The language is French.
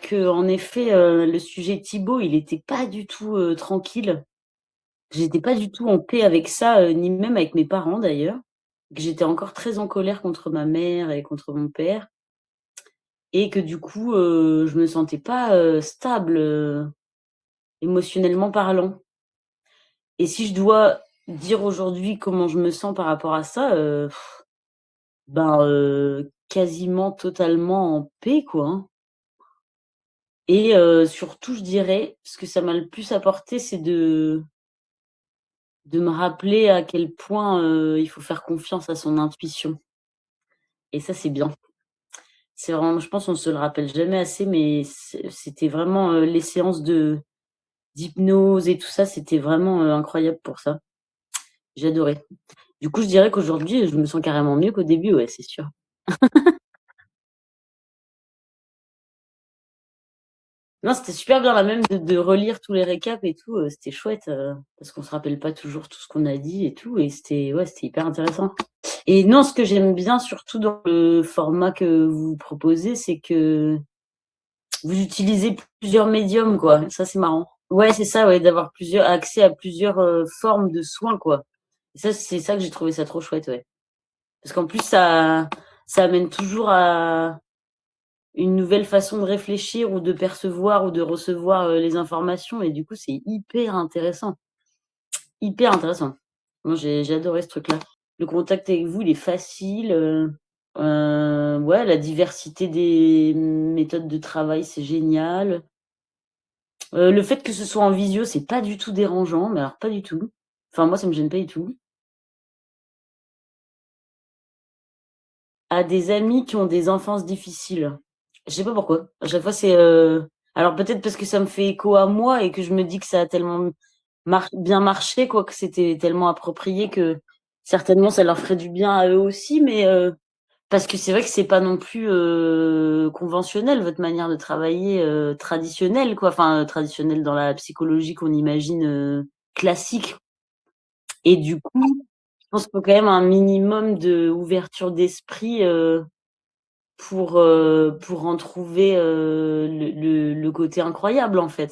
qu'en effet, le sujet Thibaut, il était pas du tout, tranquille. J'étais pas du tout en paix avec ça, ni même avec mes parents d'ailleurs. Que j'étais encore très en colère contre ma mère et contre mon père et que du coup, je me sentais pas, stable, émotionnellement parlant. Et si je dois dire aujourd'hui comment je me sens par rapport à ça, ben, quasiment totalement en paix, quoi, hein. Et surtout, je dirais, ce que ça m'a le plus apporté, c'est de me rappeler à quel point, il faut faire confiance à son intuition et ça, c'est bien. C'est vraiment je pense on se le rappelle jamais assez, mais c'était vraiment, les séances de d'hypnose et tout ça, c'était vraiment, incroyable pour ça. J'ai adoré. Du coup, je dirais qu'aujourd'hui, je me sens carrément mieux qu'au début, ouais, c'est sûr. Non, c'était super bien là, même de relire tous les récaps et tout, c'était chouette, parce qu'on se rappelle pas toujours tout ce qu'on a dit et tout et c'était ouais, c'était hyper intéressant. Et non, ce que j'aime bien surtout dans le format que vous proposez, c'est que vous utilisez plusieurs médiums, quoi. Ça, c'est marrant. Ouais, c'est ça, ouais, d'avoir plusieurs accès à plusieurs, formes de soins, quoi. Et ça, c'est ça que j'ai trouvé ça trop chouette, ouais. Parce qu'en plus, ça amène toujours à une nouvelle façon de réfléchir ou de percevoir ou de recevoir, les informations et du coup, c'est hyper intéressant. Hyper intéressant. Moi, j'ai adoré ce truc-là. Le contact avec vous, il est facile, ouais, la diversité des méthodes de travail, c'est génial. Le fait que ce soit en visio, c'est pas du tout dérangeant, mais alors pas du tout. Enfin moi, ça me gêne pas du tout. À des amis qui ont des enfances difficiles. Je sais pas pourquoi. À chaque fois, c'est, alors peut-être parce que ça me fait écho à moi et que je me dis que ça a tellement bien marché, quoi, que c'était tellement approprié que certainement ça leur ferait du bien à eux aussi, mais parce que c'est vrai que c'est pas non plus, conventionnel votre manière de travailler, traditionnelle quoi, enfin, traditionnelle dans la psychologie qu'on imagine, classique et du coup, je pense qu'il faut quand même un minimum d'ouverture d'esprit, pour en trouver, le côté incroyable, en fait.